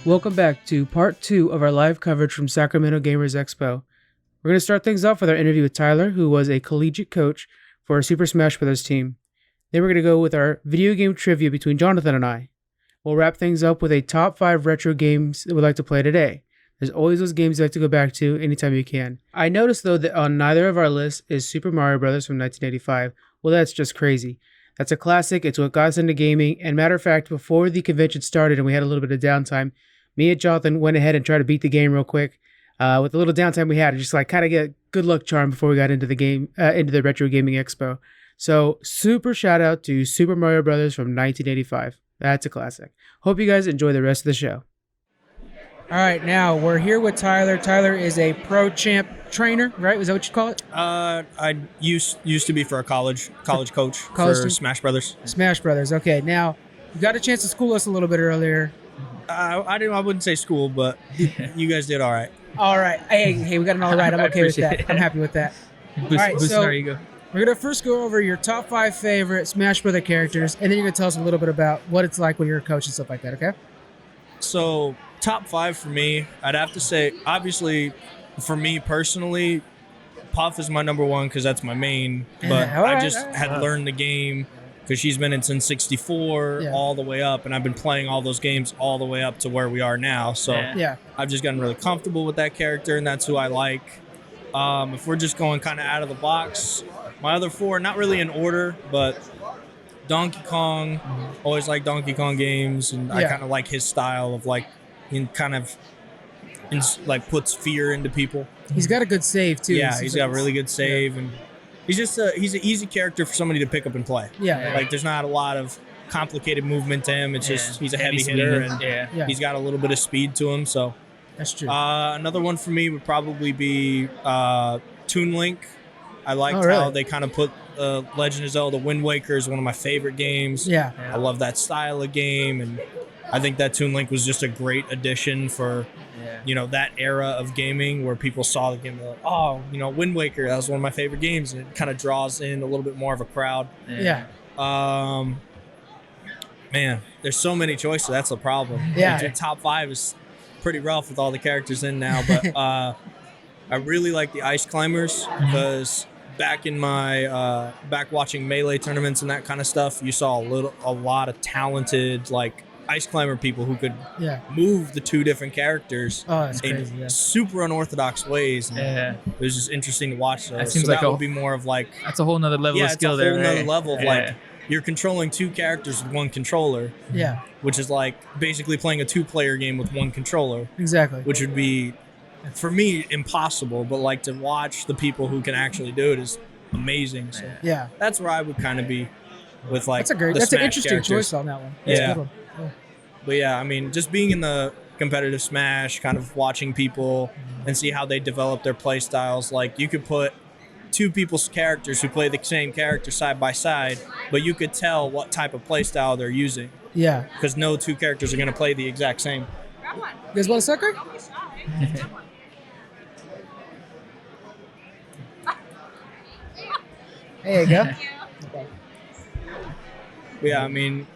Welcome back to part 2 of our live coverage from Sacramento Gamers Expo. We're going to start things off with our interview with Tyler, who was a collegiate coach for our Super Smash Bros. Team. Then we're going to go with our video game trivia between Jonathan and I. We'll wrap things up with a top 5 retro games that we'd like to play today. There's always those games you like to go back to anytime you can. I noticed though that on neither of our lists is Super Mario Bros. From 1985. Well, that's just crazy. That's a classic. It's what got us into gaming. And matter of fact, before the convention started and we had a little bit of downtime, me and Jonathan went ahead and tried to beat the game real quick. With the little downtime we had, just like kind of get a good luck charm before we got into the game, into the Retro Gaming Expo. So super shout out to Super Mario Bros. From 1985. That's a classic. Hope you guys enjoy the rest of the show. All right, now we're here with Tyler. Tyler is a pro champ trainer, right? Is that what you call it? I used to be for a college coach for Smash Brothers. Smash Brothers. Okay, now you got a chance to school us a little bit earlier. I wouldn't say school, but you guys did all right. All right. Hey, we got an all right. I'm okay with that. I'm happy with that. All right, so there you go. We're going to first go over your top 5 favorite Smash Brother characters, and then you're going to tell us a little bit about what it's like when you're a coach and stuff like that, okay? So, top 5 for me, I'd have to say, obviously, for me personally, Puff is my number 1 because that's my main, but I just had learned the game because she's been in since 64 all the way up, and I've been playing all those games all the way up to where we are now. So I've just gotten really comfortable with that character, and that's who I like. If we're just going kind of out of the box, my other 4, not really in order, but Donkey Kong, always like Donkey Kong games, and I kind of like his style of like, puts fear into people. He's got a good save too. Yeah, he's got a really good save, and he's just he's an easy character for somebody to pick up and play. Like there's not a lot of complicated movement to him. It's just he's a heavy hitter, and he's got a little bit of speed to him. So that's true. Another one for me would probably be iLink. I liked how they kind of put Legend of Zelda Wind Waker is one of my favorite games. I love that style of game, and I think that iLink was just a great addition for that era of gaming where people saw the game and they're like, Wind Waker, that was one of my favorite games, and it kind of draws in a little bit more of a crowd. Man, there's so many choices. That's a problem. Your top 5 is pretty rough with all the characters in now, but I really like the Ice Climbers because back in my back watching Melee tournaments and that kind of stuff, you saw a lot of talented like Ice Climber people who could move the 2 different characters in super unorthodox ways. And it was just interesting to watch those. That seems like that would be more of like that's a whole nother level of skill there. Yeah, it's a whole nother level of like you're controlling 2 characters with 1 controller. Which is like basically playing a 2-player game with 1 controller. Exactly. Which would be, for me, impossible, but like to watch the people who can actually do it is amazing. So that's where I would kind of be with like that's an interesting choice on that one. That's a good one. But yeah, I mean, just being in the competitive Smash, kind of watching people and see how they develop their play styles. Like you could put 2 people's characters who play the same character side by side, but you could tell what type of play style they're using. Because no 2 characters are going to play the exact same. You guys want a sucker? There you go. Yeah, I mean,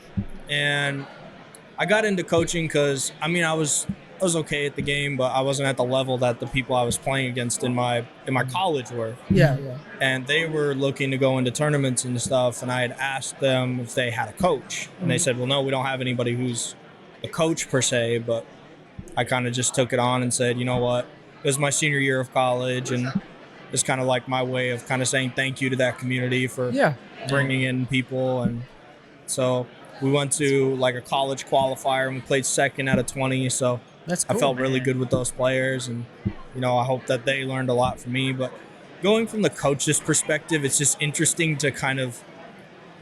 and I got into coaching because, I mean, I was okay at the game, but I wasn't at the level that the people I was playing against in my college were. And they were looking to go into tournaments and stuff, and I had asked them if they had a coach. And they said, well, no, we don't have anybody who's a coach per se, but I kind of just took it on and said, you know what, it was my senior year of college, and it's kind of like my way of kind of saying thank you to that community for bringing in people. And so we went to like a college qualifier and we played 2nd out of 20. So that's cool, I felt really good with those players, and I hope that they learned a lot from me. But going from the coach's perspective, it's just interesting to kind of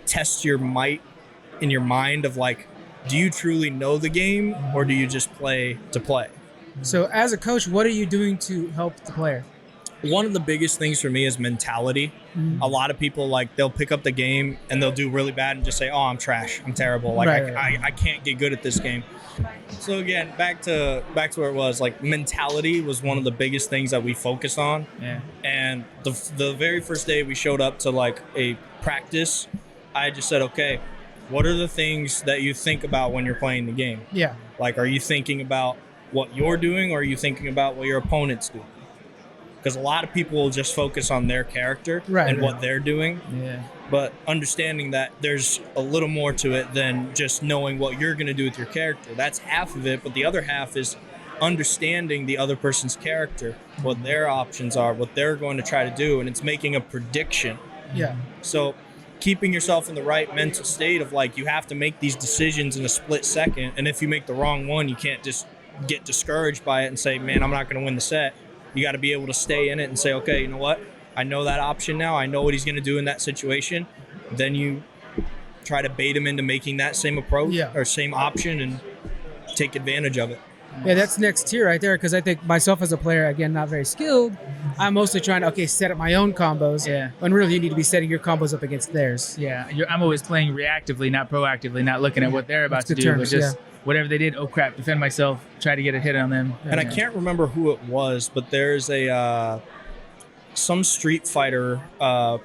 test your might in your mind of like, do you truly know the game or do you just play to play? So as a coach, what are you doing to help the player? One of the biggest things for me is mentality. A lot of people, like, they'll pick up the game and they'll do really bad and just say, oh, I'm trash, I'm terrible, like I can't get good at this game. So again, back to where it was, like, mentality was one of the biggest things that we focused on. And the very first day we showed up to like a practice, I just said, okay, what are the things that you think about when you're playing the game? Yeah. Like, are you thinking about what you're doing, or are you thinking about what your opponent's doing? Because a lot of people will just focus on their character and what they're doing. Yeah. But understanding that there's a little more to it than just knowing what you're going to do with your character. That's half of it, but the other half is understanding the other person's character, what their options are, what they're going to try to do, and it's making a prediction. Yeah. So keeping yourself in the right mental state of like, you have to make these decisions in a split second, and if you make the wrong one, you can't just get discouraged by it and say, man, I'm not going to win the set. You got to be able to stay in it and say, okay, you know what? I know that option now. I know what he's going to do in that situation. Then you try to bait him into making that same approach or same option and take advantage of it. Yeah, that's next tier right there, because I think myself as a player, again, not very skilled, I'm mostly trying to, set up my own combos. Yeah. When really you need to be setting your combos up against theirs. Yeah, I'm always playing reactively, not proactively, not looking at what they're about to do, but just whatever they did, oh crap, defend myself, try to get a hit on them. And I can't remember who it was, but there's some Street Fighter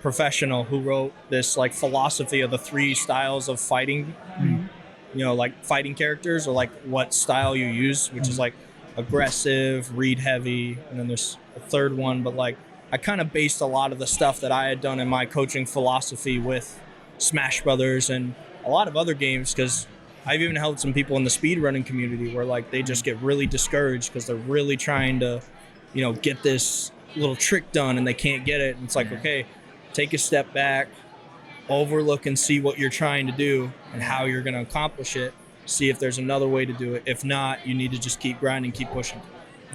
professional who wrote this like philosophy of the 3 styles of fighting. Mm-hmm. You know, like fighting characters, or like what style you use, which is like aggressive, read heavy, and then there's a third one. But like, I kind of based a lot of the stuff that I had done in my coaching philosophy with Smash Brothers and a lot of other games, because I've even helped some people in the speedrunning community where like they just get really discouraged because they're really trying to, get this little trick done and they can't get it. And it's like, okay, take a step back, overlook and see what you're trying to do and how you're going to accomplish it. See if there's another way to do it. If not, you need to just keep grinding, keep pushing.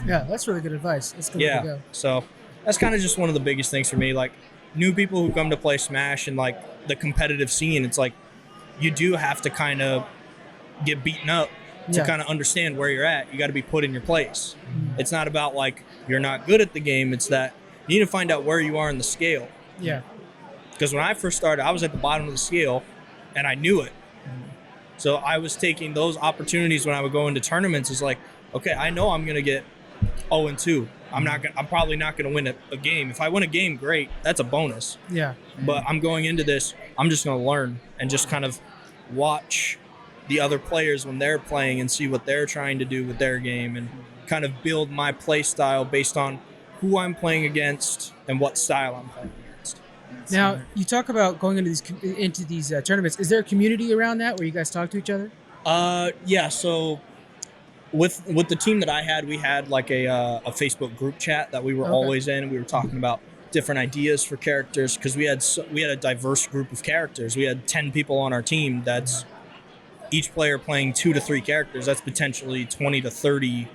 Yeah, that's really good advice. That's good way to go. So that's kind of just one of the biggest things for me. Like, new people who come to play Smash and like the competitive scene, it's like you do have to kind of get beaten up to kind of understand where you're at. You got to be put in your place. It's not about like you're not good at the game. It's that you need to find out where you are in the scale. Yeah. Because when I first started, I was at the bottom of the scale, and I knew it. So I was taking those opportunities when I would go into tournaments. It's like, okay, I know I'm going to get 0-2. I'm probably not going to win a game. If I win a game, great. That's a bonus. Yeah. But I'm going into this, I'm just going to learn and just kind of watch the other players when they're playing and see what they're trying to do with their game and kind of build my play style based on who I'm playing against and what style I'm playing against. Now, you talk about going into these tournaments. Is there a community around that where you guys talk to each other? Yeah. So with the team that I had, we had like a Facebook group chat that we were always in. We were talking about different ideas for characters because we had a diverse group of characters. We had 10 people on our team. That's each player playing 2 to 3 characters. That's potentially 20 to 30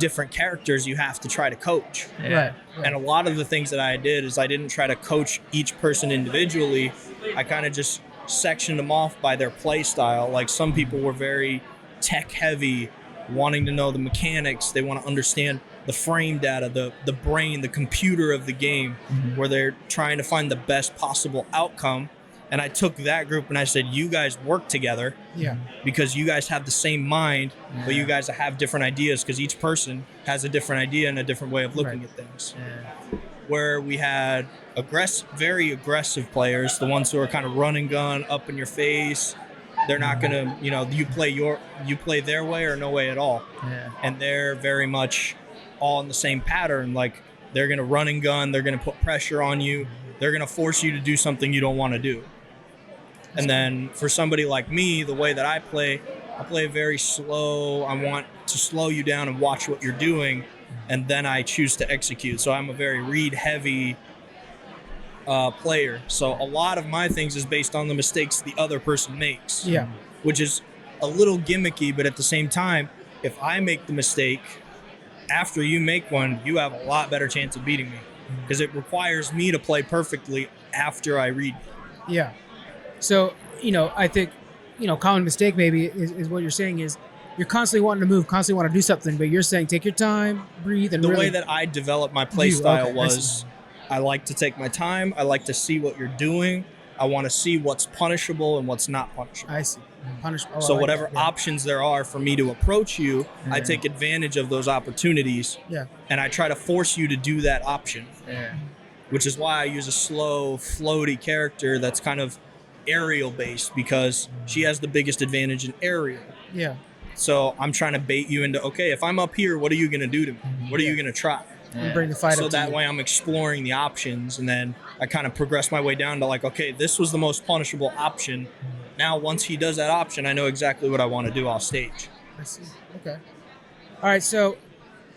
different characters you have to try to coach. Right. And a lot of the things that I did is I didn't try to coach each person individually. I kind of just sectioned them off by their play style. Like, some people were very tech heavy, wanting to know the mechanics. They want to understand the frame data, the brain, the computer of the game, where they're trying to find the best possible outcome. And I took that group and I said, you guys work together because you guys have the same mind, but you guys have different ideas because each person has a different idea and a different way of looking at things. Yeah. Where we had very aggressive players, the ones who are kind of run and gun, up in your face. They're not going to, you play their way or no way at all. Yeah. And they're very much all in the same pattern. Like, they're going to run and gun. They're going to put pressure on you. They're going to force you to do something you don't want to do. And then for somebody like me, the way that I play very slow. I want to slow you down and watch what you're doing, and then I choose to execute. So I'm a very read-heavy player. So a lot of my things is based on the mistakes the other person makes. Yeah. Which is a little gimmicky, but at the same time, if I make the mistake after you make one, you have a lot better chance of beating me because it requires me to play perfectly after I read. Yeah. So, I think, common mistake maybe is what you're saying is you're constantly wanting to move, constantly want to do something, but you're saying take your time, breathe, and the way that I developed my play style was I like to take my time. I like to see what you're doing. I want to see what's punishable and what's not punishable. I see. Punishable. So whatever options there are for me to approach you, I take advantage of those opportunities. Yeah. And I try to force you to do that option. Yeah. Which is why I use a slow, floaty character that's kind of aerial based because she has the biggest advantage in aerial. Yeah. So I'm trying to bait you into, okay, if I'm up here, what are you going to do to me? What are you going to try? And bring the fight so up that way I'm exploring the options, and then I kind of progress my way down to like, okay, this was the most punishable option. Now, once he does that option, I know exactly what I want to do off stage. I see. Okay. All right. So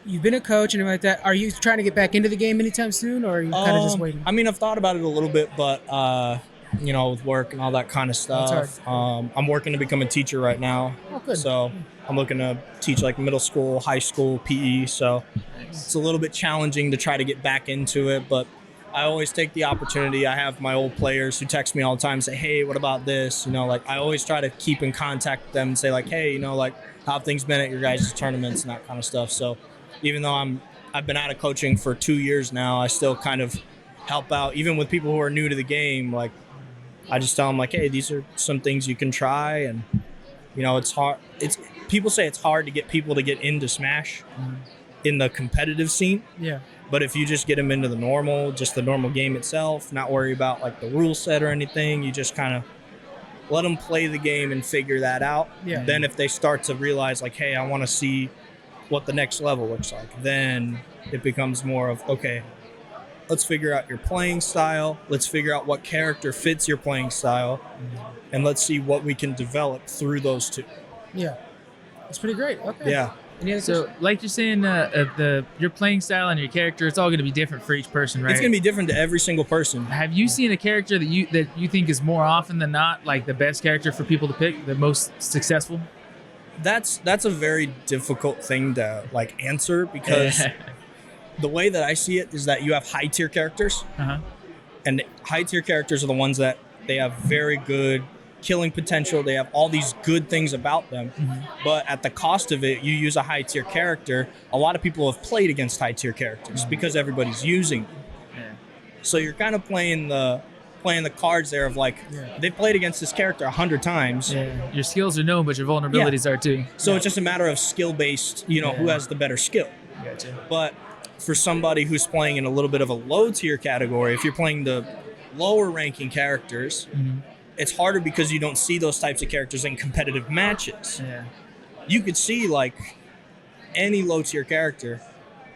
you've been a coach and everything like that. Are you trying to get back into the game anytime soon, or are you kind of just waiting? I mean, I've thought about it a little bit, but you know, with work and all that kind of stuff. I'm working to become a teacher right now. Oh, good. So I'm looking to teach like middle school, high school, PE. So it's a little bit challenging to try to get back into it, but I always take the opportunity. I have my old players who text me all the time and say, hey, what about this? You know, like I always try to keep in contact with them and say like, hey, you know, like how have things been at your guys' tournaments and that kind of stuff. So even though I've been out of coaching for 2 years now, I still kind of help out even with people who are new to the game. Like I just tell them like, hey, these are some things you can try. And, you know, it's hard. People say it's hard to get people to get into Smash in the competitive scene. Yeah. But if you just get them into the normal game itself, not worry about like the rule set or anything, you just kind of let them play the game and figure that out. Yeah. Then if they start to realize like, hey, I want to see what the next level looks like, then it becomes more of, okay, let's figure out your playing style. Let's figure out what character fits your playing style. And let's see what we can develop through those two. Yeah. That's pretty great. Okay. Yeah. So, like you're saying, your playing style and your character, it's all going to be different for each person, right? It's going to be different to every single person. Have you seen a character that you think is more often than not like the best character for people to pick, the most successful? That's a very difficult thing to like answer because the way that I see it is that you have high tier characters, and high tier characters are the ones that they have very good killing potential. They have all these good things about them, but at the cost of it, you use a high tier character. A lot of people have played against high tier characters because everybody's using them. Yeah. So you're kind of playing the cards there of like, they played against this character 100 times. Yeah. Your skills are known, but your vulnerabilities are too. So it's just a matter of skill based, you know, who has the better skill. Gotcha. But for somebody who's playing in a little bit of a low tier category, if you're playing the lower ranking characters, it's harder because you don't see those types of characters in competitive matches. Yeah. You could see like any low tier character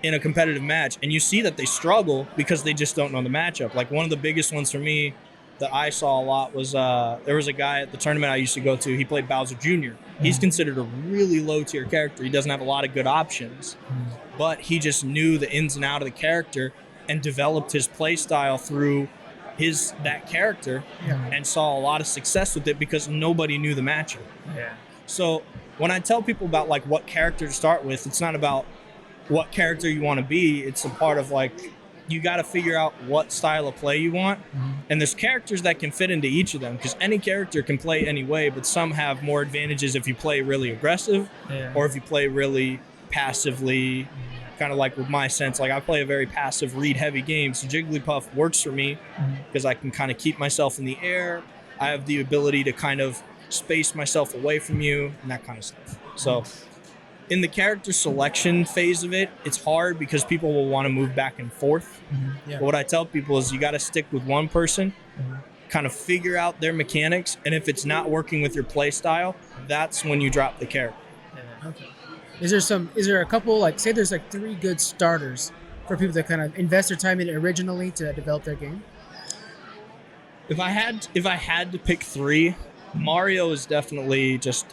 in a competitive match, and you see that they struggle because they just don't know the matchup. Like one of the biggest ones for me that I saw a lot was there was a guy at the tournament I used to go to. He played Bowser Jr. He's considered a really low tier character. He doesn't have a lot of good options, but he just knew the ins and outs of the character and developed his play style through that character and saw a lot of success with it because nobody knew the matchup. Yeah. So when I tell people about like what character to start with, it's not about what character you want to be. It's a part of like, you got to figure out what style of play you want. And there's characters that can fit into each of them because any character can play any way, but some have more advantages if you play really aggressive or if you play really passively. Kind of like with my sense, like I play a very passive read heavy game, so Jigglypuff works for me because I can kind of keep myself in the air. I have the ability to kind of space myself away from you and that kind of stuff. So in the character selection phase of it, it's hard because people will want to move back and forth. But what I tell people is you got to stick with one person, kind of figure out their mechanics, and if it's not working with your play style, that's when you drop the character. Okay. Is there a couple, like, say there's like 3 good starters for people that kind of invest their time in it originally to develop their game? If I had to pick 3, Mario is definitely just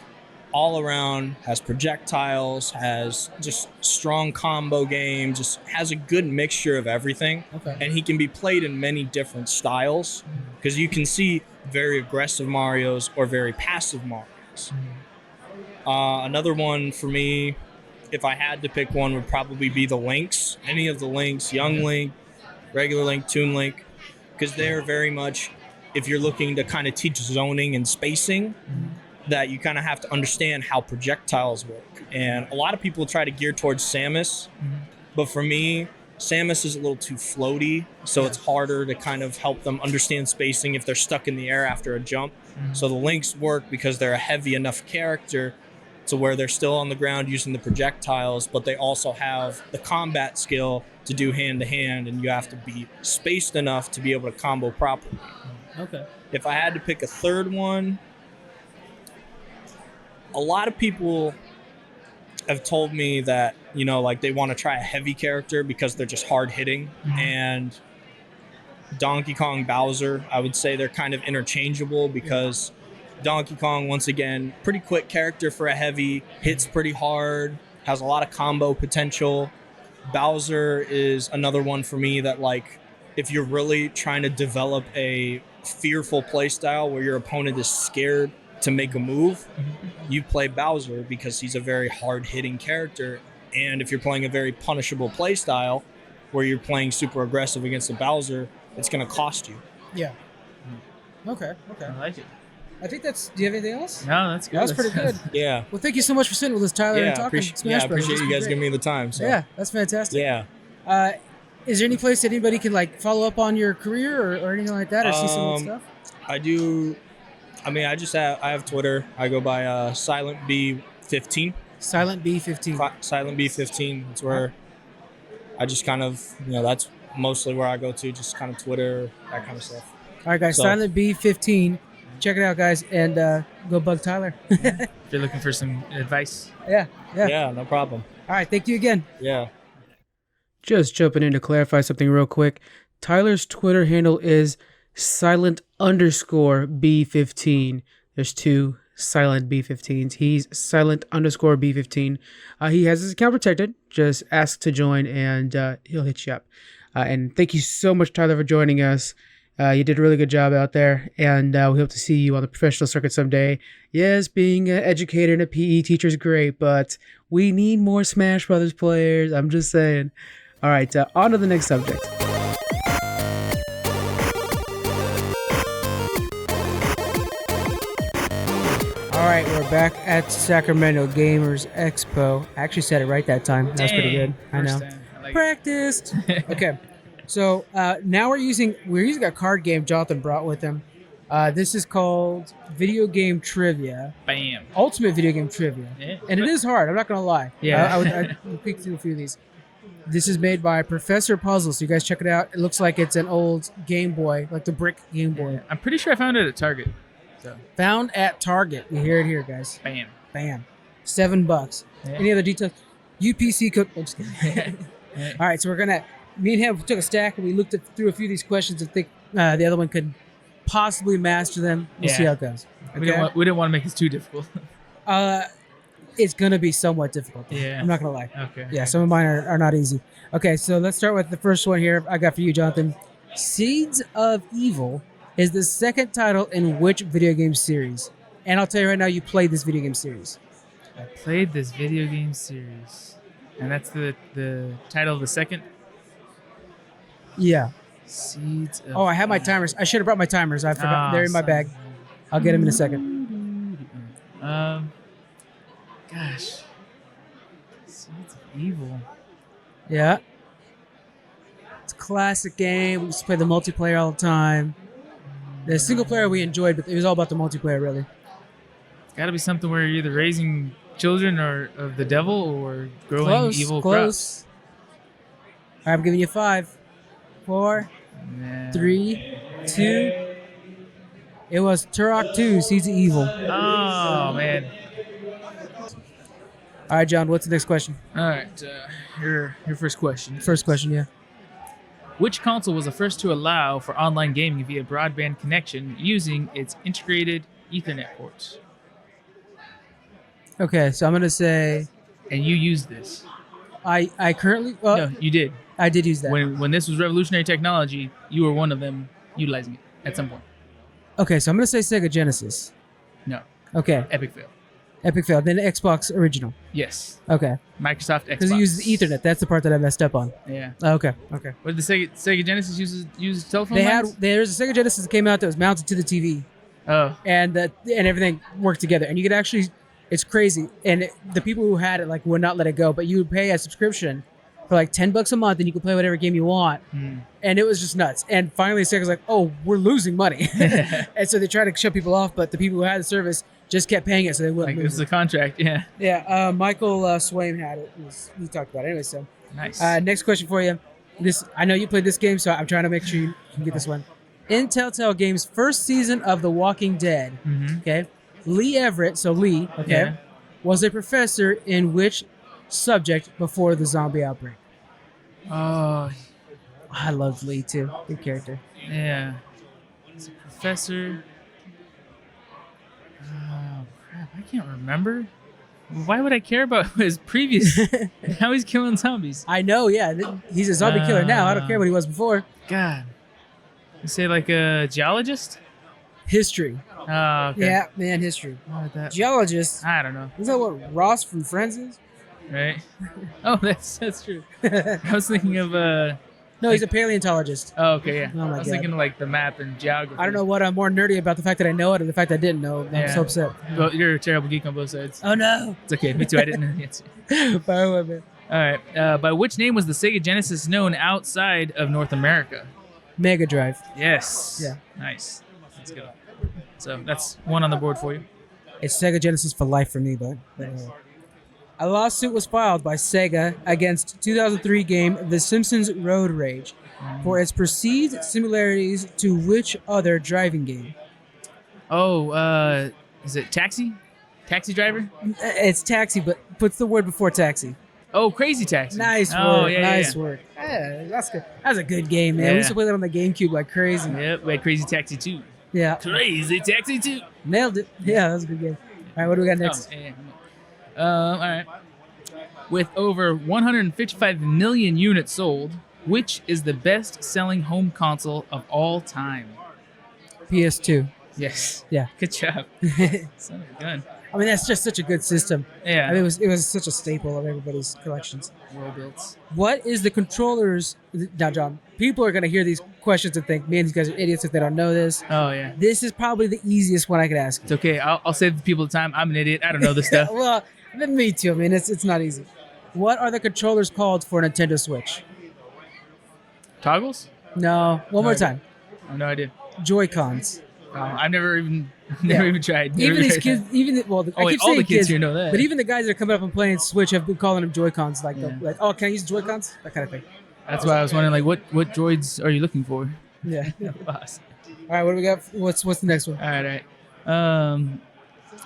all around, has projectiles, has just strong combo game, just has a good mixture of everything. Okay. And he can be played in many different styles because you can see very aggressive Marios or very passive Marios. Another one for me, if I had to pick one, would probably be the Links. Any of the Links, Young Link, regular Link, Toon Link, because they're very much, if you're looking to kind of teach zoning and spacing, that you kind of have to understand how projectiles work. And a lot of people try to gear towards Samus, but for me, Samus is a little too floaty, so it's harder to kind of help them understand spacing if they're stuck in the air after a jump. So the Links work because they're a heavy enough character to where they're still on the ground using the projectiles, but they also have the combat skill to do hand-to-hand, and you have to be spaced enough to be able to combo properly. Okay. If I had to pick a third one, a lot of people have told me that, like they want to try a heavy character because they're just hard hitting. And Donkey Kong, Bowser, I would say they're kind of interchangeable because Donkey Kong, once again, pretty quick character for a heavy, hits pretty hard, has a lot of combo potential. Bowser is another one for me that, like, if you're really trying to develop a fearful playstyle where your opponent is scared to make a move, you play Bowser because he's a very hard-hitting character. And if you're playing a very punishable playstyle where you're playing super aggressive against a Bowser, it's going to cost you. Yeah. Okay. I like it. I think that's. Do you have anything else? No, that's good. That was pretty good. Yeah. Well, thank you so much for sitting with us, Tyler, and talking Smash I Bros. appreciate you guys giving me the time. So. Yeah, that's fantastic. Yeah. Is there any place that anybody can like follow up on your career or anything like that, or see some of the stuff? I do. I mean, I have Twitter. I go by SilentB15. SilentB15. SilentB15. That's where I just kind of, that's mostly where I go to, just kind of Twitter, that kind of stuff. All right, guys, SilentB15. Check it out, guys, and go bug Tyler. If you're looking for some advice. Yeah, no problem. All right, thank you again. Yeah. Just jumping in to clarify something real quick. Tyler's Twitter handle is silent_B15. There's two silent B15s. He's silent_B15. He has his account protected. Just ask to join and he'll hit you up. And thank you so much, Tyler, for joining us. You did a really good job out there, and we hope to see you on the professional circuit someday. Yes, being an educator and a PE teacher is great, but we need more Smash Brothers players. I'm just saying. All right, on to the next subject. All right, we're back at Sacramento Gamers Expo. I actually said it right that time. That was pretty good. I know. Practiced. Okay. So now we're using a card game Jonathan brought with him. This is called Video Game Trivia. Bam. Ultimate Video Game Trivia. Yeah. And it is hard. I'm not going to lie. Yeah. I picked through a few of these. This is made by Professor Puzzle, so you guys check it out. It looks like it's an old Game Boy, like the brick Game Boy. Yeah. I'm pretty sure I found it at Target. So. Found at Target. You hear it here, guys. Bam. $7. Yeah. Any other details? UPC cook. I'm just kidding. All right, so me and him took a stack and we looked through a few of these questions and think the other one could possibly master them. We'll see how it goes. Okay? We didn't want to make this too difficult. It's going to be somewhat difficult. Yeah. I'm not going to lie. Okay. Yeah, some of mine are not easy. Okay, so let's start with the first one here I got for you, Jonathan. Seeds of Evil is the second title in which video game series? And I'll tell you right now, you played this video game series. I played this video game series. And that's the title of the second? Yeah. Seeds of I have my timers. I should have brought my timers. I forgot. They're in my bag. I'll get them in a second. Gosh. Seeds of Evil. Yeah. It's a classic game. We used to play the multiplayer all the time. The single player we enjoyed, but it was all about the multiplayer, really. It's got to be something where you're either raising children or of the devil or growing evil crops. All right, I'm giving you 5, 4, 3, 2. It was Turok 2, Seeds of Evil. Oh, man. All right, John, what's the next question? All right, your first question. First question, yeah. Which console was the first to allow for online gaming via broadband connection using its integrated Ethernet ports? Okay, so I'm going to say... And you used this. I currently... No, you did. I did use that. When this was revolutionary technology, you were one of them utilizing it at some point. Okay, so I'm going to say Sega Genesis. No. Okay. Epic fail. Epic fail. Then Xbox original. Yes. Okay. Microsoft Xbox. Because it uses Ethernet. That's the part that I messed up on. Yeah. Okay. What did the Sega Genesis use telephone lines? There's a Sega Genesis that came out that was mounted to the TV. Oh. And everything worked together. And you could actually... It's crazy. And the people who had it would not let it go. But you would pay a subscription for $10 a month and you could play whatever game you want. And it was just nuts. And finally Sega's like, oh, we're losing money. And so they tried to shut people off, but the people who had the service just kept paying it so they wouldn't lose it was a contract, yeah. Yeah, Michael Swaim had it. We talked about it anyway, so. Nice. Next question for you. I know you played this game, so I'm trying to make sure you can get this one. In Telltale Games' first season of The Walking Dead, okay, Lee Everett, so Lee, okay, was a professor in which subject before the zombie outbreak? Oh, I loved Lee too. Good character. yeah. He's a professor. Oh, crap. I can't remember. Why would I care about his previous... Now he's killing zombies. I know, yeah. He's a zombie killer now. I don't care what he was before. God. You say like a geologist? History. Oh, okay. Yeah, man, history. Geologist. I don't know. Is that what Ross from Friends is? Right? Oh, that's true. I was thinking of... No, he's a paleontologist. Oh, okay, yeah. Oh my I was God. thinking of like the map and geography. I don't know what I'm more nerdy about, the fact that I know it or the fact that I didn't know it. I'm so upset. Well, you're a terrible geek on both sides. Oh, no. It's okay. Me too. I didn't know the answer. All right. By which name was the Sega Genesis known outside of North America? Mega Drive. Yes. Yeah. Nice. Let's go. So that's one on the board for you. It's Sega Genesis for life for me, but a lawsuit was filed by Sega against 2003 game The Simpsons Road Rage for its perceived similarities to which other driving game? Oh, is it Taxi? Taxi Driver? It's Taxi, but puts the word before Taxi. Oh, Crazy Taxi. Nice work. Nice work. Yeah, that's good. That's a good game, man. We used to play that on the GameCube like crazy. Yep, we had Crazy Taxi 2. Yeah. Crazy Taxi 2. Nailed it. Yeah, that was a good game. All right, what do we got next? All right. With over 155 million units sold, which is the best-selling home console of all time? PS2. Yes. Yeah. Good job. Son of a gun. I mean, that's just such a good system. Yeah. I mean, it was such a staple of everybody's collections. Well built. What is the controller's... Now, John, people are going to hear these questions and think, man, these guys are idiots if they don't know this. Oh, yeah. This is probably the easiest one I could ask. It's okay. I'll save the people the time. I'm an idiot. I don't know this stuff. Well, me too. I mean, it's not easy. What are the controllers called for a Nintendo Switch? Toggles? No. One more time. I have no idea. Joy-Cons. I've never even tried. Even these kids, all the kids here know that. But even the guys that are coming up and playing Switch have been calling them Joy-Cons. Like, oh, can I use Joy-Cons? That kind of thing. That's why I was wondering, like, what droids are you looking for? Yeah. Boss. All right, what do we got? What's the next one? All right.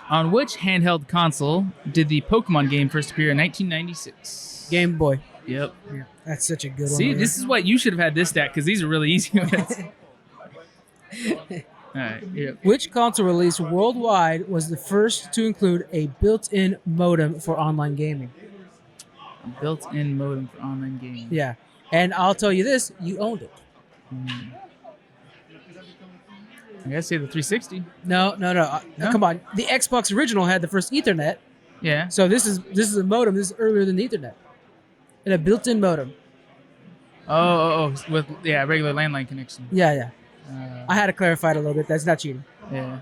On which handheld console did the Pokemon game first appear in 1996? Game Boy. Yep. Yeah, that's such a good one. See, this is what you should have had this stat, because these are really easy ones. All right. Yep. Which console released worldwide was the first to include a built-in modem for online gaming? A built-in modem for online gaming. Yeah. And I'll tell you this, you owned it. I gotta say the 360. No. Come on. The Xbox original had the first Ethernet. Yeah. So this is a modem. This is earlier than the Ethernet. And a built-in modem. Oh, with regular landline connection. Yeah. I had to clarify it a little bit. That's not cheating. Yeah.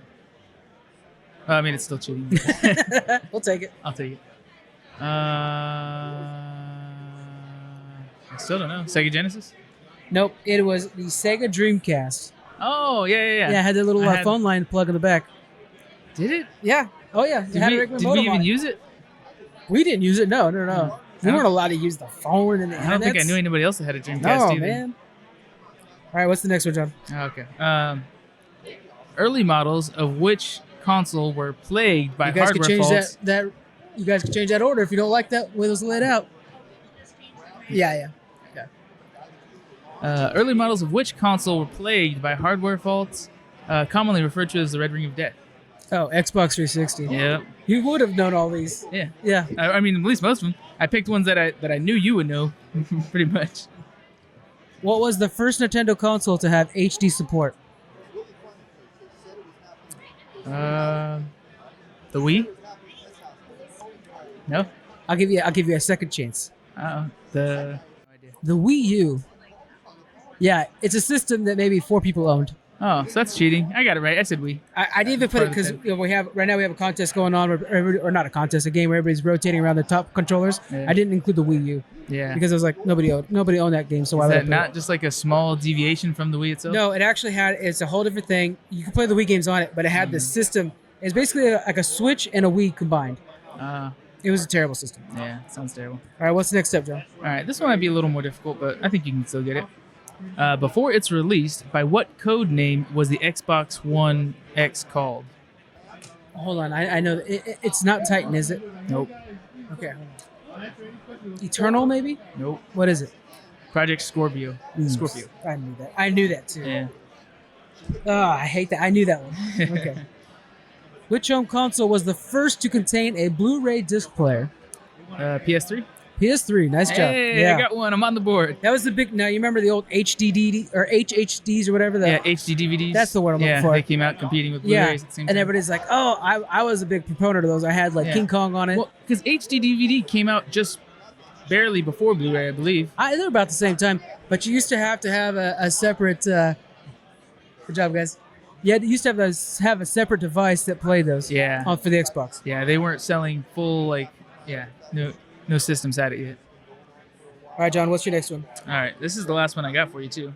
Well, I mean, it's still cheating. We'll take it. I'll take it. I still don't know. Sega Genesis? Nope. It was the Sega Dreamcast. Oh, yeah. Yeah, it had the little phone line plug in the back. Did it? Yeah. Oh, yeah. Did we even use it? We didn't use it. No. We weren't allowed to use the phone and the I don't think I knew anybody else that had a Dreamcast either. Man. All right, what's the next one, John? Okay. Early models of which console were plagued by hardware faults? You guys can change that order if you don't like that way it was laid out. Yeah. Early models of which console were plagued by hardware faults, commonly referred to as the Red Ring of Death? Oh, Xbox 360. Yeah. You would have known all these. Yeah. I mean, at least most of them. I picked ones that I knew you would know, pretty much. What was the first Nintendo console to have HD support? The Wii? No. I'll give you a second chance. The Wii U. Yeah, it's a system that maybe 4 people owned. Oh, so that's cheating. I got it right. I said Wii. I didn't even put it because we have a contest going on, or not a contest, a game where everybody's rotating around the top controllers. Yeah. I didn't include the Wii U. Yeah. Because I was like, nobody owned that game, so why would I put not just like a small deviation from the Wii itself? No, it actually it's a whole different thing. You can play the Wii games on it, but it had the system. It's basically like a Switch and a Wii combined. It was a terrible system. Yeah, sounds terrible. All right, what's the next step, John? All right, this one might be a little more difficult, but I think you can still get it. Before its released, by what code name was the Xbox One X called? Hold on, I know it's not Titan, is it? Nope. Okay, hold on. Eternal, maybe? Nope. What is it? Project Scorpio. Scorpio. I knew that too. Yeah. Oh, I hate that. I knew that one. Okay. Which home console was the first to contain a Blu-ray disc player? PS3. PS3. Nice job. Hey, Yeah. I got one. I'm on the board. That was the big. Now you remember the old HDD or HHDs or whatever. Yeah, HD DVDs. That's the word I'm looking for. They came out competing with Blu-rays at the same time. And everybody's like, "Oh, I was a big proponent of those. I had King Kong on it." Well, because HD DVD came out just barely before Blu-ray, I believe. They're about the same time, but you used to have a separate. Good job, guys. Yeah, you used to have a separate device that played those. Yeah. For the Xbox. Yeah, they weren't selling full no systems had it yet. All right, John, what's your next one? All right, this is the last one I got for you too.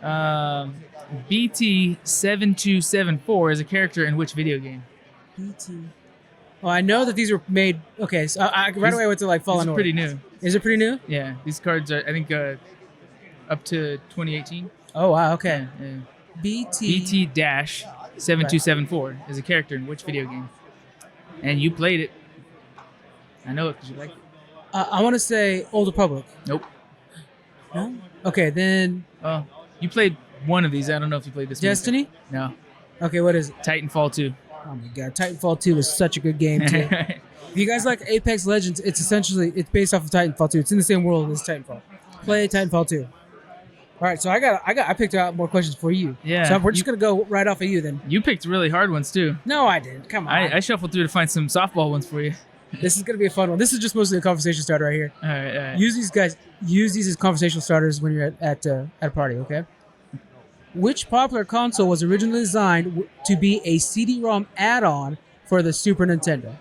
BT7274 is a character in which video game? BT. Oh, I know that these were made. Okay, so I right away went to Fallen Order. Pretty new. Is it pretty new? Yeah, these cards are I think up to 2018. Oh wow, okay. Yeah. BT-7274 is a character in which video game? And you played it. I know it because you liked it. I want to say Old Republic. Nope. No? Okay, then... you played one of these. I don't know if you played this Destiny? one. No. Okay, what is it? Titanfall 2. Oh my god, Titanfall 2 is such a good game, too. If you guys like Apex Legends, it's based off of Titanfall 2. It's in the same world as Titanfall. Play Titanfall 2. All right, so I picked out more questions for you. Yeah. So we're just going to go right off of you then. You picked really hard ones, too. No, I didn't. Come on. I shuffled through to find some softball ones for you. This is going to be a fun one. This is just mostly a conversation starter right here. All right. Use these as conversational starters when you're at a party, okay? Which popular console was originally designed to be a CD-ROM add-on for the Super Nintendo?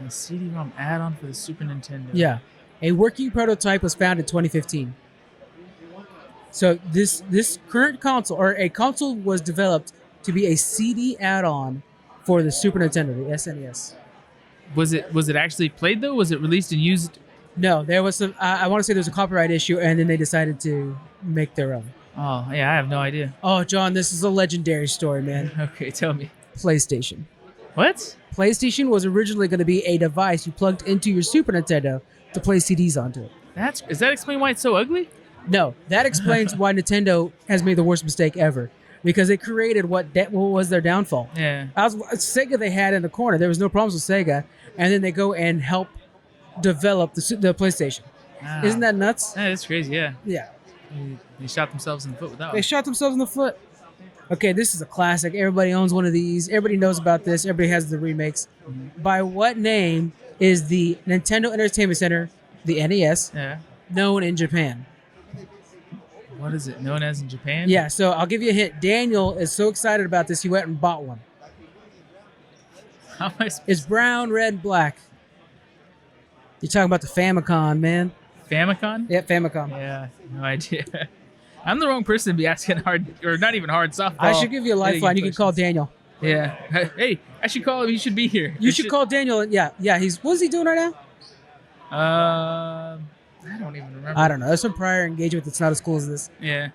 A CD-ROM add-on for the Super Nintendo. Yeah. A working prototype was found in 2015. So this current console, or a console was developed to be a CD add-on for the Super Nintendo, the SNES. Was it actually played though? Was it released and used? No, there was some. I want to say there was a copyright issue, and then they decided to make their own. Oh yeah, I have no idea. Oh, John, this is a legendary story, man. Okay, tell me. PlayStation. What? PlayStation was originally going to be a device you plugged into your Super Nintendo to play CDs onto it. Does that explain why it's so ugly? No, that explains why Nintendo has made the worst mistake ever. Because they created what was their downfall. Yeah. Sega they had in the corner. There was no problems with Sega. And then they go and help develop the PlayStation. Wow. Isn't that nuts? That's crazy, yeah. Yeah. They shot themselves in the foot with that one. They shot themselves in the foot. Okay, this is a classic. Everybody owns one of these. Everybody knows about this. Everybody has the remakes. Mm-hmm. By what name is the Nintendo Entertainment Center, the NES, known in Japan? What is it known as in Japan? Yeah, so I'll give you a hint. Daniel is so excited about this, he went and bought one. How am I It's brown, red, and black. You're talking about the Famicom, man. Famicom? Yeah, Famicom. Yeah, no idea. I'm the wrong person to be asking hard, or not even hard softball. I should give you a lifeline. You can call Daniel. Yeah. Hey, I should call him. He should be here. You should call Daniel. Yeah. What's he doing right now? I don't even remember. I don't know. There's some prior engagement that's not as cool as this. Yeah.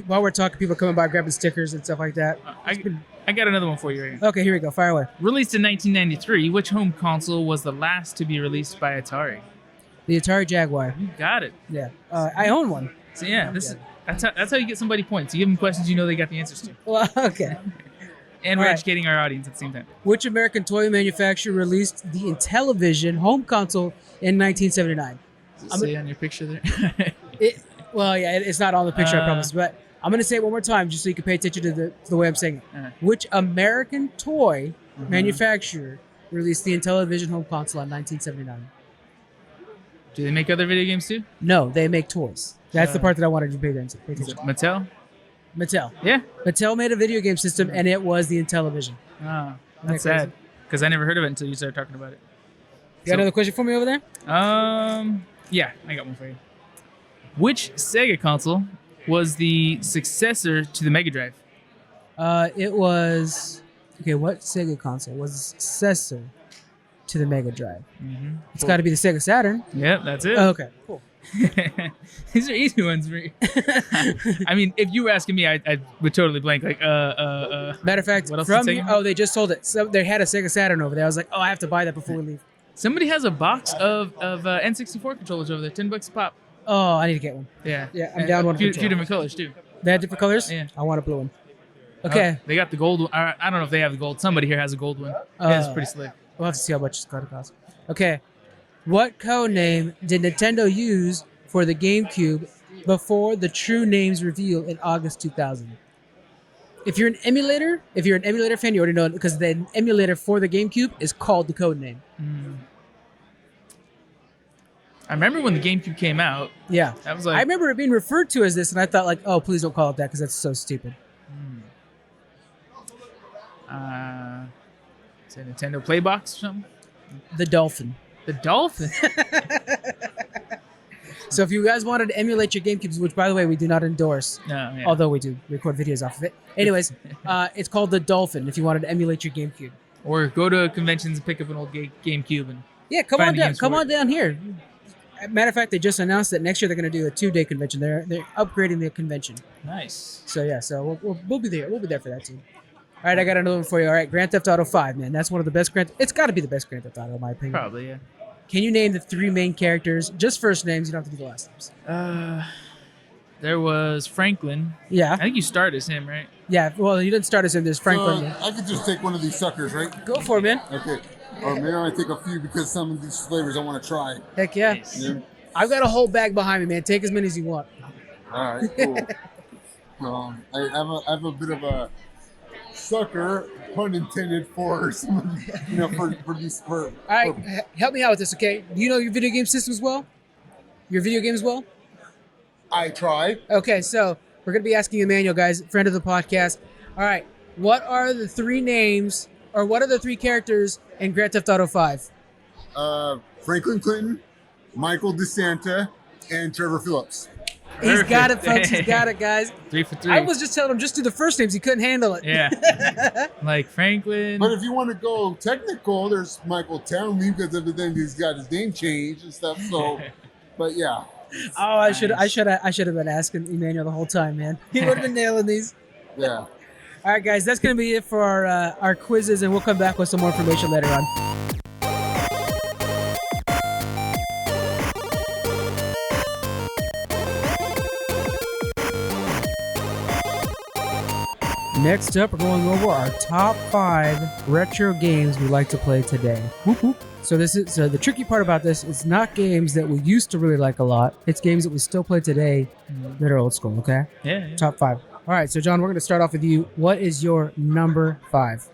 While we're talking, people coming by grabbing stickers and stuff like that. I got another one for you right here. Okay, here we go. Fire away. Released in 1993, which home console was the last to be released by Atari? The Atari Jaguar. You got it. Yeah. I own one. So yeah, that's how you get somebody points. You give them questions you know they got the answers to. Well, okay. And we're educating our audience at the same time. Which American toy manufacturer released the Intellivision home console in 1979? Does it say on your picture there? It's not on the picture, I promise. But I'm going to say it one more time just so you can pay attention to the way I'm saying it. Which American toy manufacturer released the Intellivision home console in 1979? Do they make other video games too? No, they make toys. That's the part that I wanted you to pay attention to. Is it Mattel? Mattel. Yeah. Mattel made a video game system, and it was the Intellivision. Oh, that's sad. Because I never heard of it until you started talking about it. You got another question for me over there? Yeah, I got one for you. Which Sega console was the successor to the Mega Drive? It was... Okay, what Sega console was the successor to the Mega Drive? Mm-hmm. It's got to be the Sega Saturn. Yeah, that's it. Okay, cool. These are easy ones for me. I mean, if you were asking me, I would totally blank. Like, Matter of fact, what else from is taken? oh, they just sold it. So they had a Sega Saturn over there. I was like, oh, I have to buy that before we leave. Somebody has a box of N64 controllers over there, $10 a pop. Oh, I need to get one. Yeah, Yeah, I'm down one. A few different colors too. They have different colors. Yeah. I want a blue one. Okay. They got the gold one. I don't know if they have the gold. Somebody here has a gold one. Yeah, it's pretty slick. We'll have to see how much it's going to cost. Okay. What code name did Nintendo use for the GameCube before the true names reveal in August 2000? If you're an emulator fan, you already know it because the emulator for the GameCube is called the code name. I remember when the GameCube came out. Yeah. That was like, I remember it being referred to as this, and I thought, like, oh, please don't call it that because that's so stupid. Is it a Nintendo Playbox or something? The Dolphin. The Dolphin? So if you guys wanted to emulate your GameCubes, which, by the way, we do not endorse, No, yeah. although we do record videos off of it. Anyways, it's called the Dolphin if you wanted to emulate your GameCube. Or go to conventions and pick up an old GameCube and Yeah, come find on the down. games Come for on it. down here. Matter of fact, they just announced that next year they're going to do a 2-day convention. They're upgrading the convention. Nice. So yeah, so we'll be there. We'll be there for that too. All right, I got another one for you. All right, Grand Theft Auto 5, man. That's one of the best It's got to be the best Grand Theft Auto, in my opinion. Probably, yeah. Can you name the 3 main characters? Just first names. You don't have to do the last names. There was Franklin. Yeah. I think you start as him, right? Yeah. Well, you didn't start as him. There's Franklin. I could just take one of these suckers, right? Go for it, man. Okay. Or maybe I might take a few because some of these flavors I want to try. Heck yeah. Nice. Yeah. I've got a whole bag behind me, man. Take as many as you want. All right, cool. I have a bit of a sucker, pun intended, for some, for these. All right, help me out with this, okay? Do you know your video game systems well? Your video games well? I try. Okay, so we're going to be asking Emmanuel, guys, friend of the podcast. All right, what are the 3 names, or what are the 3 characters in Grand Theft Auto 5? Franklin Clinton, Michael DeSanta, and Trevor Phillips. He's got it, folks. He's got it, guys. 3 for 3. I was just telling him just do the first names. He couldn't handle it. Yeah. Like Franklin. But if you want to go technical, there's Michael Townley because of everything he's got his name changed and stuff. So, but yeah. Oh, I should have been asking Emmanuel the whole time, man. He would have been nailing these. Yeah. All right, guys, that's going to be it for our quizzes, and we'll come back with some more information later on. Next up, we're going over our top 5 retro games we like to play today. Whoop, whoop. So the tricky part about this is not games that we used to really like a lot. It's games that we still play today that are old school, okay? Yeah. Top 5. All right, so John, we're going to start off with you. What is your number 5?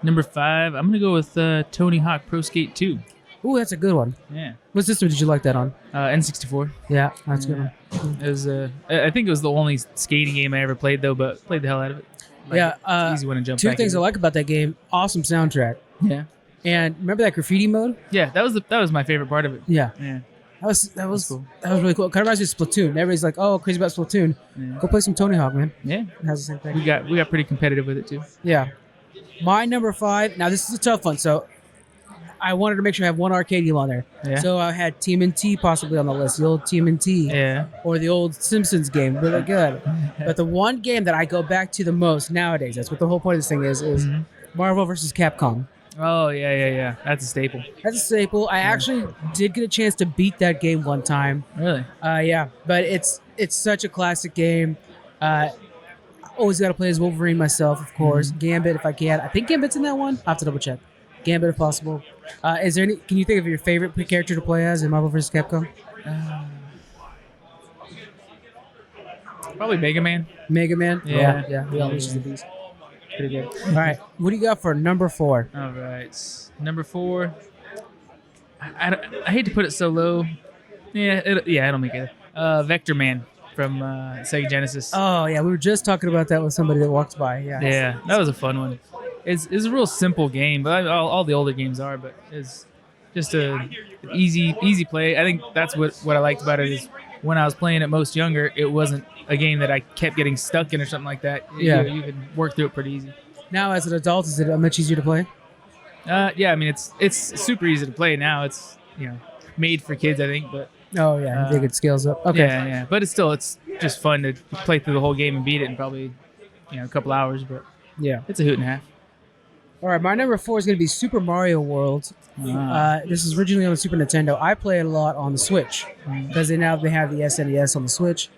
Number 5, I'm going to go with Tony Hawk Pro Skate 2. Ooh, that's a good one. Yeah. What system did you like that on? N64. Yeah, that's a good one. It was, I think it was the only skating game I ever played, though, but played the hell out of it. Like, Yeah, easy one to jump 2 back things in. I like about that game. Awesome soundtrack. Yeah. And remember that graffiti mode? Yeah, that was my favorite part of it. Yeah. Yeah. That was cool. That was really cool. Kind of reminds me of Splatoon. Everybody's like, "Oh, crazy about Splatoon." Yeah. Go play some Tony Hawk, man. Yeah. It has the same thing. We got pretty competitive with it too. Yeah. My number 5. Now this is a tough one, so I wanted to make sure I have one arcade game on there. Yeah. So I had TMNT possibly on the list. The old TMNT. Yeah. Or the old Simpsons game, really good. But the one game that I go back to the most nowadays, that's what the whole point of this thing is Marvel vs. Capcom. Oh yeah. That's a staple. That's a staple. I actually did get a chance to beat that game one time. Really? Yeah, but it's such a classic game. Always got to play as Wolverine myself, of course. Gambit if I can. I think Gambit's in that one. I'll have to double check. Gambit if possible. Is there any? Can you think of your favorite character to play as in Marvel vs. Capcom? Probably Mega Man. Mega Man. Yeah. We all use the beast. Pretty good. All right, what do you got for number 4? All right. Number 4. I hate to put it so low. Yeah, I don't make it. Vector Man from Sega Genesis. Oh yeah, we were just talking about that with somebody that walked by. Yeah, that was a fun one. It's a real simple game, but all the older games are. But it's just a easy play. I think that's what I liked about it is when I was playing it most younger, it wasn't a game that I kept getting stuck in or something like that. Yeah. You could work through it pretty easy. Now as an adult, is it much easier to play? Yeah, I mean it's super easy to play now. It's made for kids, I think, but Oh yeah, they get scales up. Okay. Yeah. But it's just fun to play through the whole game and beat it in probably a couple hours. But Yeah. it's a hoot and a half. All right, my number 4 is going to be Super Mario World. This is originally on the Super Nintendo. I play it a lot on the Switch because they have the SNES on the Switch.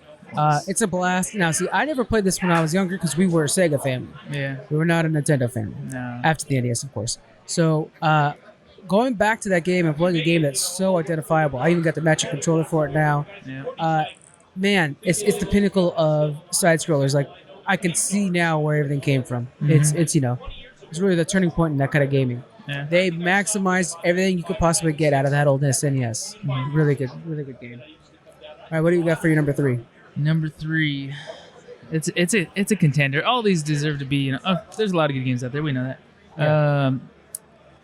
It's a blast. Now, see, I never played this when I was younger because we were a Sega family. Yeah. We were not a Nintendo family. No. After the NES, of course. So, going back to that game and playing a game that's so identifiable. I even got the matching controller for it now. Yeah. Man, it's the pinnacle of side scrollers. Like, I can see now where everything came from. It's really the turning point in that kind of gaming. Yeah. They maximized everything you could possibly get out of that old SNES. Really good game. All right, what do you got for your number 3? Number 3, it's a contender. All these deserve to be. There's a lot of good games out there. We know that. Yeah. I'm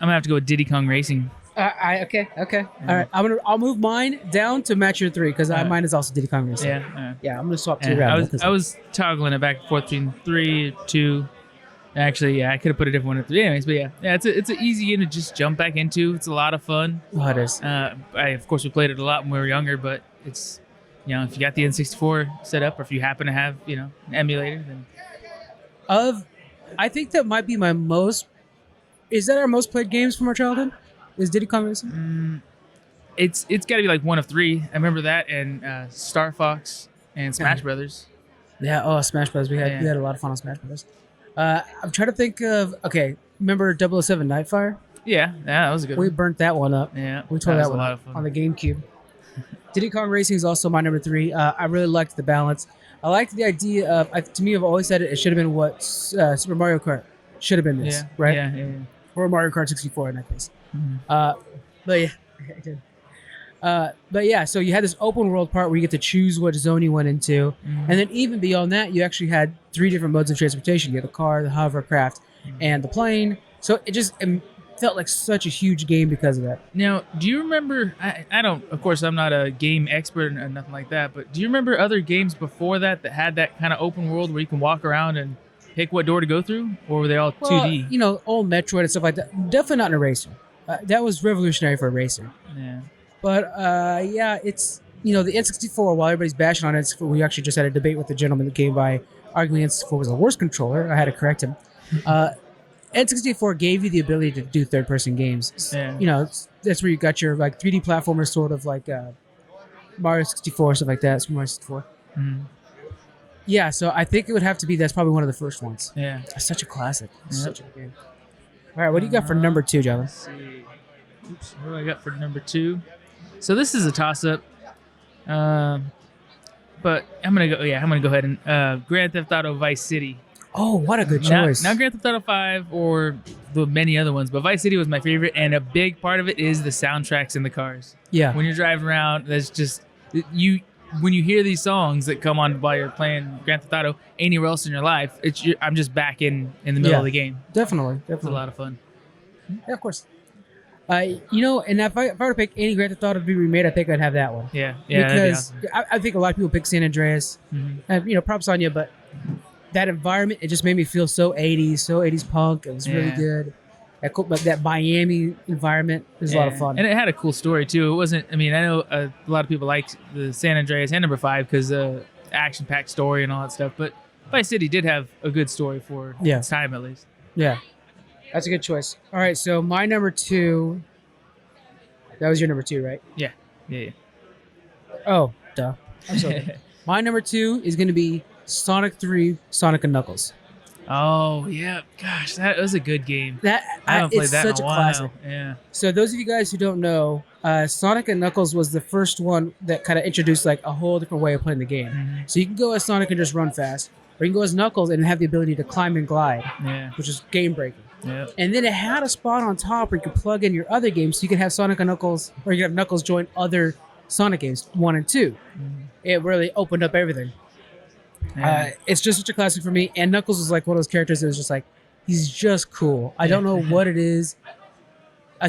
gonna have to go with Diddy Kong Racing. Okay. All right, I'll move mine down to match your 3 because mine is also Diddy Kong Racing. Yeah. I'm gonna swap 2 around. I was toggling it back and forth between 3, 2. Actually, I could have put a different one at 3. Anyways, but it's an easy game to just jump back into. It's a lot of fun. Oh, it is. Of course, we played it a lot when we were younger, but it's, if you got the N64 set up, or if you happen to have, an emulator, then. I think that might be my most. Is that our most played games from our childhood? Is Diddy Kong Racing? It's got to be like one of 3. I remember that, and Star Fox and Smash Brothers. Yeah. Oh, Smash Brothers. We had a lot of fun on Smash Brothers. I'm trying to think of. Okay, remember 007 Nightfire? Yeah, that was a good one. We burnt that one up. Yeah, we tore that one a lot up of fun. on the GameCube. Diddy Kong Racing is also my number 3. I really liked the balance. I liked the idea of. To me, I've always said it should have been what Super Mario Kart should have been. This, right? Yeah. Or Mario Kart 64 in that case. Mm-hmm. But yeah, I did. But yeah, so you had this open world part where you get to choose what zone you went into, and then even beyond that, you actually had 3 different modes of transportation. You had the car, the hovercraft, and the plane. So it felt like such a huge game because of that. Now, do you remember? I don't. Of course, I'm not a game expert or nothing like that. But do you remember other games before that had that kind of open world where you can walk around and pick what door to go through, or were they all 2D? Old Metroid and stuff like that. Definitely not in a racer. That was revolutionary for a racer. Yeah. But it's the N64. While everybody's bashing on it, we actually just had a debate with the gentleman that came by arguing N64 was the worst controller. I had to correct him. N64 gave you the ability to do third-person games. Yeah. That's where you got your 3D platformers, sort of like Mario 64, stuff like that. Super Mario 64. Yeah, so I think it would have to be. That's probably one of the first ones. Yeah. It's such a classic. Such a good game. All right, what do you got for number 2, Jalen? Let's see. Oops, what do I got for number 2? So this is a toss-up, but I'm gonna go ahead and Grand Theft Auto Vice City. Oh, what a good choice! Not Grand Theft Auto 5 or the many other ones, but Vice City was my favorite, and a big part of it is the soundtracks in the cars. Yeah, when you're driving around, that's just you. When you hear these songs that come on while you're playing Grand Theft Auto anywhere else in your life, I'm just back in the middle of the game. Definitely. It's a lot of fun. Yeah, of course. And if I were to pick any Grand Theft Auto to be remade, I think I'd have that one. Yeah. Because that'd be awesome. I think a lot of people pick San Andreas. And, props on you, but that environment, it just made me feel so 80s punk. It was really good. That Miami environment was a lot of fun. And it had a cool story, too. It wasn't, I know a lot of people like the San Andreas and number 5 because action-packed story and all that stuff, but Vice City did have a good story for its time, at least. Yeah. That's a good choice. All right, so my number 2. That was your number 2, right? Yeah. Oh, duh. I'm sorry. My number 2 is going to be Sonic 3, Sonic and Knuckles. Oh, yeah. Gosh, that was a good game. I haven't played that such in a a while. classic. Yeah. So those of you guys who don't know, Sonic and Knuckles was the first one that kind of introduced a whole different way of playing the game. So you can go as Sonic and just run fast, or you can go as Knuckles and have the ability to climb and glide, which is game breaking. Yeah. And then it had a spot on top where you could plug in your other games, so you could have Sonic and Knuckles, or you could have Knuckles join other Sonic games, 1 and 2. It really opened up everything. Yeah. It's just such a classic for me. And Knuckles was like one of those characters that was just he's just cool. I don't know what it is.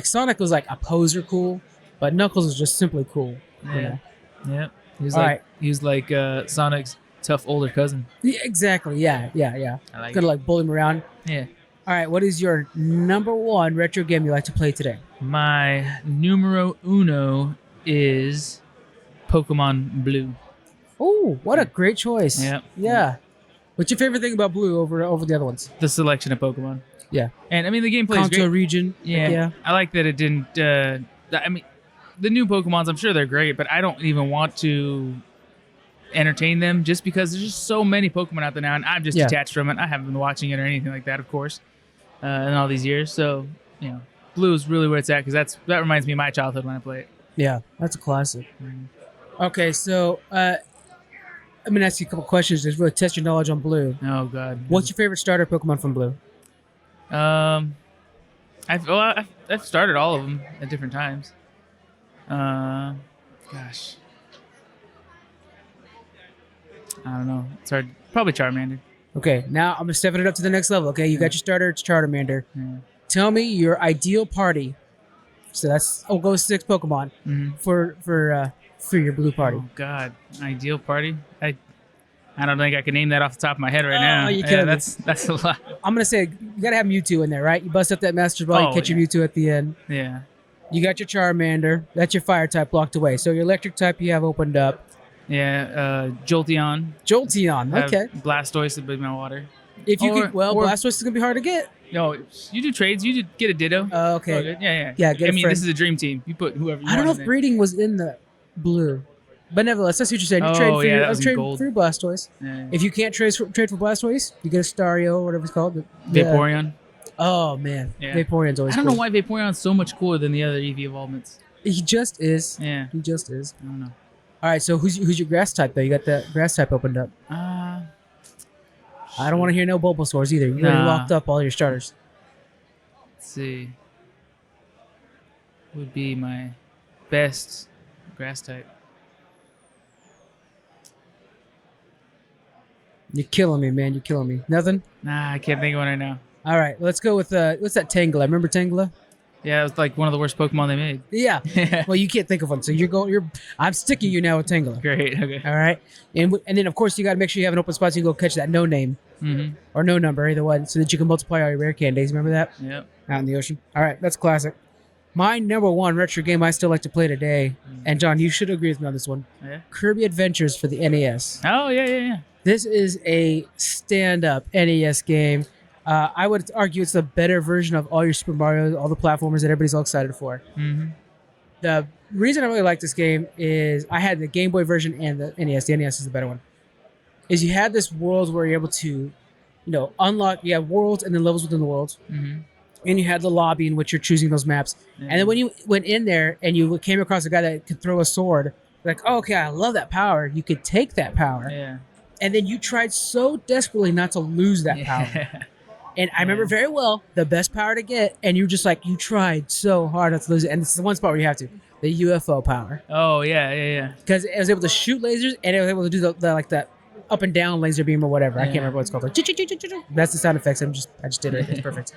Sonic was like a poser cool, but Knuckles was just simply cool. Yeah. Yeah. He was like Sonic's tough older cousin. Yeah, exactly. Yeah. I Gonna bully him around. Yeah. All right. What is your number 1 retro game you like to play today? My numero uno is Pokemon Blue. Oh, what a great choice. Yeah. Yeah. What's your favorite thing about Blue over the other ones? The selection of Pokemon. Yeah. And I mean, the gameplay is Kanto great. region. Yeah. I like that it didn't. I mean, the new Pokemons, I'm sure they're great, but I don't even want to entertain them just because there's just so many Pokemon out there now, and I'm just detached from it. I haven't been watching it or anything like that, of course, in all these years. So, Blue is really where it's at because that reminds me of my childhood when I play it. Yeah, that's a classic. Okay, so I'm going to ask you a couple questions to really test your knowledge on Blue. Oh, God. What's your favorite starter Pokemon from Blue? I've started all of them at different times. Gosh. I don't know. It's hard. Probably Charmander. Okay, now I'm going to step it up to the next level. Okay, you got your starter, it's Charmander. Yeah. Tell me your ideal party. So we'll go 6 Pokemon for your Blue party. Oh, God. Ideal party? I don't think I can name that off the top of my head right now. You kidding me. That's a lot. I'm going to say, you got to have Mewtwo in there, right? You bust up that Master Ball, you catch your Mewtwo at the end. Yeah. You got your Charmander. That's your fire type blocked away. So your electric type you have opened up. Yeah, Jolteon. Okay. Blastoise would be my water. If you Blastoise is going to be hard to get. No, you do trades. You did get a Ditto. Oh, okay. Oh, good. Yeah. This is a dream team. You put whoever you want. I don't know in if there. breeding was in the Blue. But nevertheless, that's what you're saying. You trade for Blastoise. Yeah. If you can't trade for Blastoise, you get a Stario or whatever it's called. Vaporeon. Oh, man. Yeah. Vaporeon's always I don't know why Vaporeon's so much cooler than the other EV evolvements. He just is. Yeah. He just is. I don't know. All right, so who's your grass type, though? You got the grass type opened up. I don't want to hear no Bulbasaurs either. You already locked up all your starters. Let's see. Would be my best grass type. You're killing me, man. You're killing me. Nothing? Nah, I can't think of one right now. All right, let's go with what's that Tangela? Remember Tangela? Yeah, it was like one of the worst Pokemon they made. Yeah. Well, you can't think of one, so I'm sticking you now with Tangela. Great. Okay. All right, and then of course you got to make sure you have an open spot so you can go catch that no name or no number, either one, so that you can multiply all your rare candies. Remember that? Yep. Out in the ocean. All right, that's classic. My number one retro game I still like to play today, and John, you should agree with me on this one. Yeah. Kirby Adventures for the NES. Oh yeah. This is a stand-up NES game. I would argue it's the better version of all your Super Mario, all the platformers that everybody's all excited for. Mm-hmm. The reason I really like this game is I had the Game Boy version and the NES. The NES is the better one. Is you had this world where you're able to, unlock. You have worlds and then levels within the worlds, and you had the lobby in which you're choosing those maps. Yeah. And then when you went in there and you came across a guy that could throw a sword, like, oh, okay, I love that power. You could take that power, and then you tried so desperately not to lose that power. And I remember very well the best power to get, and you just you tried so hard not to lose it. And this is the one spot where you have to, the UFO power. Oh yeah. Because it was able to shoot lasers, and it was able to do the that up and down laser beam or whatever. I can't remember what it's called. That's the sound effects. I just did it. It's perfect.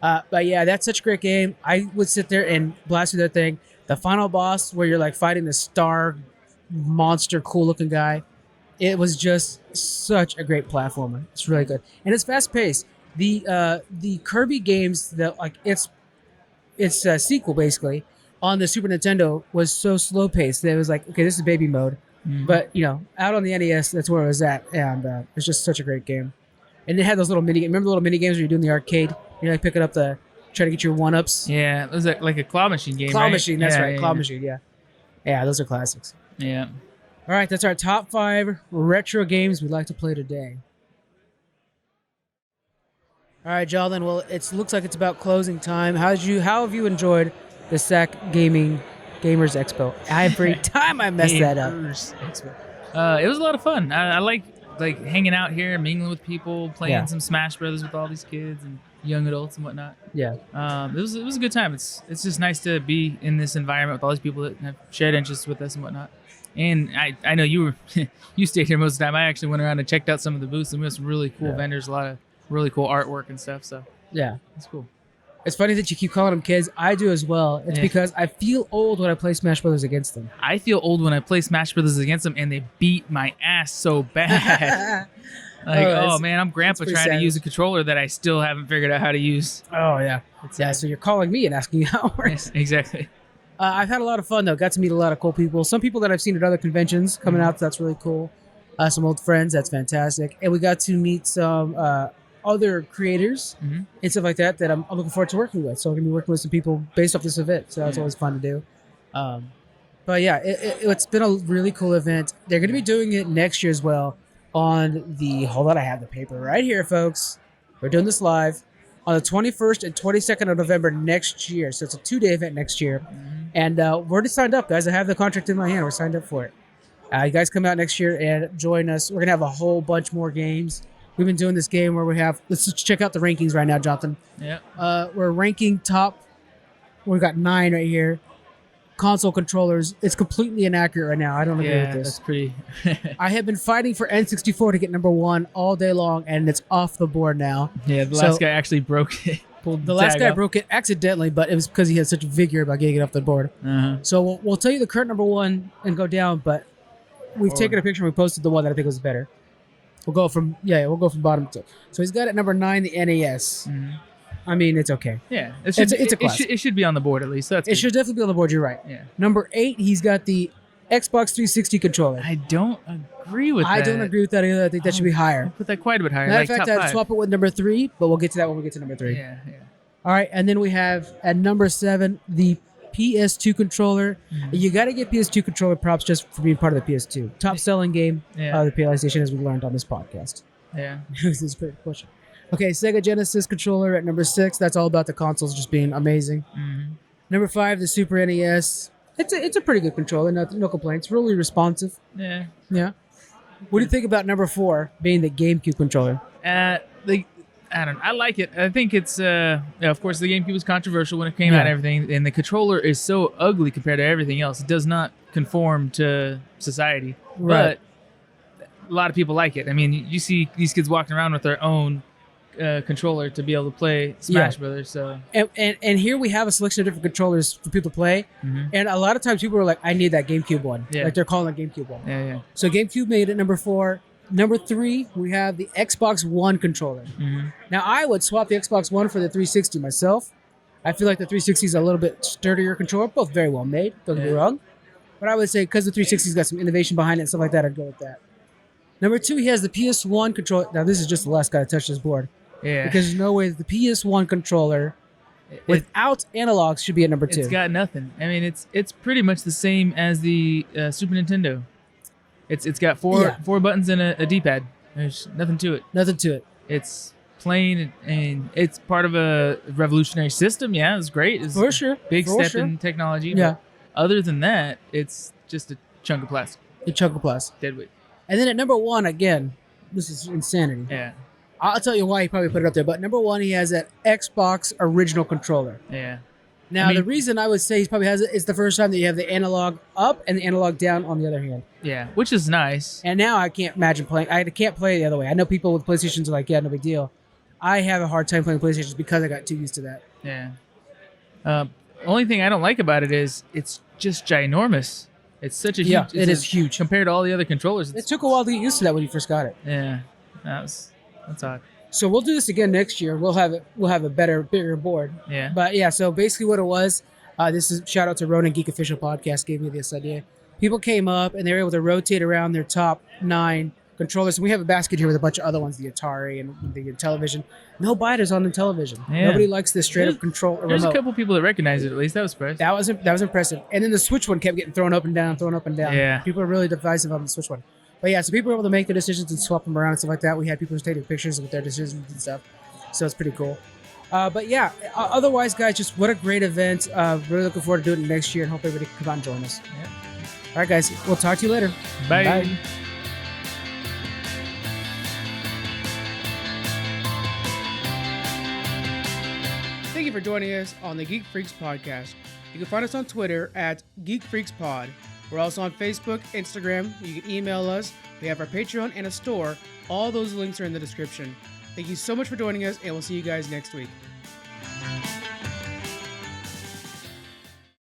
But yeah, that's such a great game. I would sit there and blast through that thing. The final boss where you're fighting the star monster, cool looking guy. It was just such a great platformer. It's really good, and it's fast paced. The Kirby games that its sequel basically on the Super Nintendo was so slow paced that it was okay, this is baby mode, but out on the NES that's where it was at, and it's just such a great game. And it had those little remember the little mini games where you're doing the arcade, picking up try to get your one ups. Yeah, it was like a claw machine game. Claw machine, that's right, claw machine. Yeah, those are classics. Yeah. All right, that's our top 5 retro games we'd like to play today. All right, Jonathan. Well, it looks like it's about closing time. How have you enjoyed the SAC Gamers Expo? Every time I mess that up. It was a lot of fun. I like hanging out here, mingling with people, playing some Smash Brothers with all these kids and young adults and whatnot. Yeah. It was a good time. It's just nice to be in this environment with all these people that have shared interests with us and whatnot. And I know you stayed here most of the time. I actually went around and checked out some of the booths, and we have some really cool vendors, a lot of really cool artwork and stuff. So yeah, it's cool. It's funny that you keep calling them kids. I do as well. It's because I feel old when I play Smash Brothers against them. I feel old when I play Smash Brothers against them, and they beat my ass so bad. Oh man, I'm grandpa trying to use a controller that I still haven't figured out how to use. Oh yeah, so you're calling me and asking me how it works. Exactly. I've had a lot of fun though. Got to meet a lot of cool people. Some people that I've seen at other conventions coming out. So that's really cool. Some old friends. That's fantastic. And we got to meet some other creators and stuff like that I'm looking forward to working with. So I'm gonna be working with some people based off this event. So that's always fun to do. But yeah, it's been a really cool event. They're gonna be doing it next year as well. On the hold on, I have the paper right here, folks. We're doing this live on the 21st and 22nd of November next year. So it's a 2-day event next year. And we're already signed up, guys. I have the contract in my hand. We're signed up for it. You guys come out next year and join us. We're going to have a whole bunch more games. We've been doing this game where we have... Let's just check out the rankings right now, Jonathan. Yeah. We're ranking top... We've got 9 right here. Console controllers. It's completely inaccurate right now. I don't agree with this. That's pretty... I have been fighting for N64 to get number 1 all day long, and it's off the board now. Yeah, the last guy actually broke it. The last guy broke it accidentally, but it was because he had such vigor about getting it off the board. So we'll tell you the current number 1 and go down, but we've taken a picture and we posted the one that I think was better. We'll go from bottom to. So he's got at number 9 the NES. I mean, it's okay. Yeah, it's a classic. It should be on the board at least. It should definitely be on the board. You're right. Yeah. Number 8, he's got the Xbox 360 controller. I don't agree with that. I don't agree with that either. I think that should be higher. Put that quite a bit higher. Matter of fact, I'd swap it with number 3, but we'll get to that when we get to number 3. Yeah. All right, and then we have at number 7 the PS2 controller. You got to get PS2 controller props just for being part of the PS2. Top selling game of the PlayStation, as we learned on this podcast. Yeah. This is a great question. Okay, Sega Genesis controller at number 6. That's all about the consoles just being amazing. Number 5, the Super NES. It's a pretty good controller. No complaints. Really responsive. Yeah. What do you think about number 4 being the GameCube controller? I don't know. I like it. I think it's, of course, the GameCube was controversial when it came out and everything, and the controller is so ugly compared to everything else. It does not conform to society. Right. But a lot of people like it. I mean, you see these kids walking around with their own controller to be able to play Smash Brothers. So and here we have a selection of different controllers for people to play. And a lot of times people are like, I need that GameCube one. Like they're calling it GameCube one. Yeah. So GameCube made it number 4. Number 3, we have the Xbox One controller. Now, I would swap the Xbox One for the 360 myself. I feel like the 360 is a little bit sturdier controller. Both very well made, don't get me wrong. But I would say because the 360's got some innovation behind it and stuff like that, I'd go with that. Number 2, he has the PS1 controller. Now, this is just the last guy to touch this board. Yeah. Because there's no way the PS1 controller without analogs should be at number 2. It's got nothing. I mean, it's pretty much the same as the Super Nintendo. It's got four buttons and a D-pad. There's nothing to it. It's plain, and it's part of a revolutionary system. Yeah, it's great. It's for sure. Big step in technology. Yeah. But other than that, it's just a chunk of plastic. Dead weight. And then at number 1, again, this is insanity. Yeah. I'll tell you why he probably put it up there. But number 1, he has that Xbox original controller. Yeah. Now, the reason I would say he probably has it is the first time that you have the analog up and the analog down on the other hand. Yeah, which is nice. And now I can't imagine playing. I can't play it the other way. I know people with PlayStations are like, yeah, no big deal. I have a hard time playing PlayStations because I got too used to that. Yeah. Only thing I don't like about it is it's just ginormous. It's such a huge... Yeah, it is huge. Compared to all the other controllers. It took a while to get used to that when you first got it. Yeah. That's odd. So we'll do this again next year. We'll have a bigger board. Yeah. But yeah, so basically what it was, this is shout out to Ronan Geek Official Podcast gave me this idea. People came up and they were able to rotate around their top 9 controllers. And we have a basket here with a bunch of other ones, the Atari and the television. No biters on the television. Yeah. Nobody likes this straight up control There's remote. a couple people that recognize it at least. That was impressive. That was impressive. And then the Switch one kept getting thrown up and down. Yeah. People are really divisive on the Switch one. But yeah, so people were able to make the decisions and swap them around and stuff like that. We had people taking pictures with their decisions and stuff. So it's pretty cool. But yeah, otherwise, guys, just what a great event. Really looking forward to doing it next year and hope everybody can come out and join us. Yeah. All right, guys, we'll talk to you later. Bye. Bye. Thank you for joining us on the Geek Freaks Podcast. You can find us on Twitter at Geek Freaks Pod. We're also on Facebook, Instagram. You can email us. We have our Patreon and a store. All those links are in the description. Thank you so much for joining us, and we'll see you guys next week.